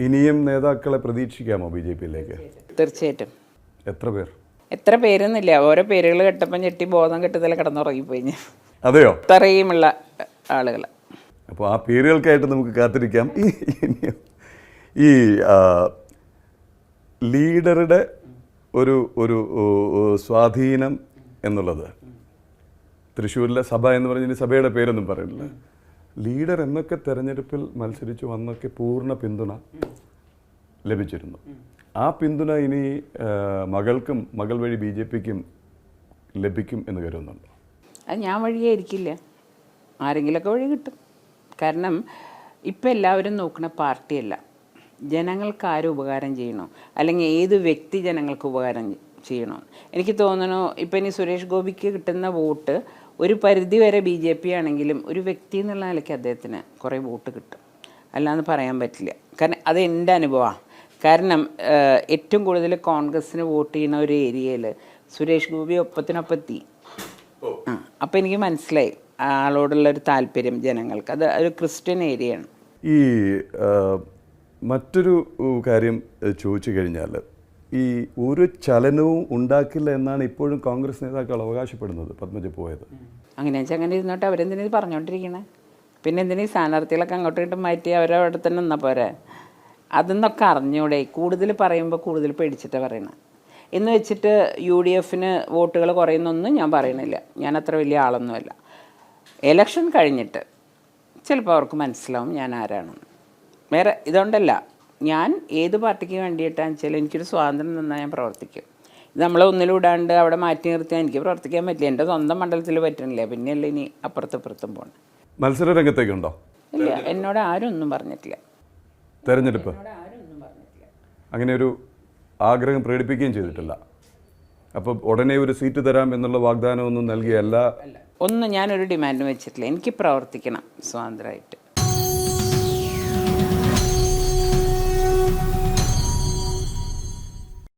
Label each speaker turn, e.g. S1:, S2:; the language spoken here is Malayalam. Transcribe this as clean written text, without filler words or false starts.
S1: ഇനിയും നേതാക്കളെ പ്രതീക്ഷിക്കാമോ ബി.ജെ.പിയിലേക്ക്?
S2: തീർച്ചയായിട്ടും.
S1: എത്ര
S2: പേരെന്നില്ല, ഓരോ പേരുകൾ കേട്ടപ്പം ഞെട്ടി ബോധം കെട്ടതിൽ കിടന്നുറങ്ങിപ്പോയി ഞാൻ.
S1: അതെയോ?
S2: ഇത്രയുമുള്ള ആളുകൾ.
S1: അപ്പോൾ ആ പേരുകൾക്കായിട്ട് നമുക്ക് കാത്തിരിക്കാം. ഈ ലീഡറുടെ ഒരു സ്വാധീനം എന്നുള്ളത്, തൃശ്ശൂരിലെ സഭ എന്ന് പറഞ്ഞ സഭയുടെ പേരൊന്നും പറയില്ല, ലീഡർ എന്നൊക്കെ തെരഞ്ഞെടുപ്പിൽ മത്സരിച്ച് വന്നൊക്കെ പൂർണ്ണ പിന്തുണ ലഭിച്ചിരുന്നു. ആ പിന്തുണ ഇനി മകൾക്കും മകൾ വഴി ബി.ജെ.പിക്കും ലഭിക്കും എന്ന് കരുതുന്നുണ്ടോ?
S2: അത് ഞാൻ വഴിയായിരിക്കില്ല, ആരെങ്കിലുമൊക്കെ വഴി കിട്ടും. കാരണം ഇപ്പം എല്ലാവരും നോക്കുന്ന പാർട്ടിയല്ല, ജനങ്ങൾക്ക് ആരും ഉപകാരം ചെയ്യണോ, അല്ലെങ്കിൽ ഏത് വ്യക്തി ജനങ്ങൾക്ക് ഉപകാരം ചെയ്യണോ. എനിക്ക് തോന്നണു ഇപ്പം ഇനി സുരേഷ് ഗോപിക്ക് കിട്ടുന്ന വോട്ട് ഒരു പരിധി വരെ ബി.ജെ.പി ആണെങ്കിലും ഒരു വ്യക്തി എന്നുള്ള നിലയ്ക്ക് അദ്ദേഹത്തിന് കുറേ വോട്ട് കിട്ടും, അല്ലാന്ന് പറയാൻ പറ്റില്ല. കാരണം അത് എൻ്റെ അനുഭവമാണ്. കാരണം ഏറ്റവും കൂടുതൽ കോൺഗ്രസ്സിന് വോട്ട് ചെയ്യുന്ന ഒരു ഏരിയയിൽ സുരേഷ് ഗോപി ഒപ്പത്തിനൊപ്പത്തി. അപ്പം എനിക്ക് മനസ്സിലായി ആളോടുള്ളൊരു താല്പര്യം ജനങ്ങൾക്ക്. അത് ഒരു ക്രിസ്ത്യൻ ഏരിയയാണ്.
S1: ഈ മറ്റൊരു കാര്യം ചോദിച്ചു കഴിഞ്ഞാൽ, ഈ ഒരു ചലനവും ഉണ്ടാക്കില്ല എന്നാണ് ഇപ്പോഴും കോൺഗ്രസ് നേതാക്കൾ അവകാശപ്പെടുന്നത്. പത്മജ പോയത്
S2: അങ്ങനെ വെച്ചാൽ അങ്ങനെ ഇരുന്നോട്ട് അവരെന്തിനാ ഇത് പറഞ്ഞുകൊണ്ടിരിക്കണേ? പിന്നെ എന്തിനാ ഈ സ്ഥാനാർത്ഥികളൊക്കെ അങ്ങോട്ടും ഇങ്ങോട്ടും മാറ്റി അവരവിടെ തന്നെ നിന്നാൽ പോരെ? അതെന്നൊക്കെ അറിഞ്ഞൂടെ? കൂടുതൽ പറയുമ്പോൾ കൂടുതൽ പേടിച്ചിട്ടാണ് പറയണത്. എന്ന് വെച്ചിട്ട് UDFന് വോട്ടുകൾ കുറയുന്നൊന്നും ഞാൻ പറയണില്ല. ഞാൻ അത്ര വലിയ ആളൊന്നുമല്ല. എലക്ഷൻ കഴിഞ്ഞിട്ട് ചിലപ്പോൾ അവർക്ക് മനസ്സിലാവും ഞാൻ ആരാണെന്ന്. വേറെ ഇതുകൊണ്ടല്ല, ഞാൻ ഏത് പാർട്ടിക്ക് വേണ്ടിയിട്ടാണെന്ന് വെച്ചാൽ എനിക്കൊരു സ്വാതന്ത്ര്യം തന്നാൽ ഞാൻ പ്രവർത്തിക്കും. ഇത് നമ്മളെ ഒന്നിലൂടാണ്ട് അവിടെ മാറ്റി നിർത്തിയാൽ എനിക്ക് പ്രവർത്തിക്കാൻ പറ്റില്ല. എൻ്റെ സ്വന്തം മണ്ഡലത്തിൽ പറ്റണില്ല, പിന്നെയല്ല ഇനി അപ്പുറത്തും പോകണം.
S1: മത്സര രംഗത്തേക്കുണ്ടോ?
S2: ഇല്ല, എന്നോട് ആരും ഒന്നും പറഞ്ഞിട്ടില്ല.
S1: തെരഞ്ഞെടുപ്പ് അങ്ങനെ ഒരു ആഗ്രഹം പ്രകടിപ്പിക്കുകയും ചെയ്തിട്ടില്ല. അപ്പോൾ ഉടനെ ഒരു സീറ്റ് തരാം എന്നുള്ള വാഗ്ദാനമൊന്നും നൽകിയല്ല.
S2: ഒന്നും ഞാനൊരു ഡിമാൻഡും വെച്ചിട്ടില്ല. എനിക്ക് പ്രവർത്തിക്കണം സ്വതന്ത്രമായിട്ട്.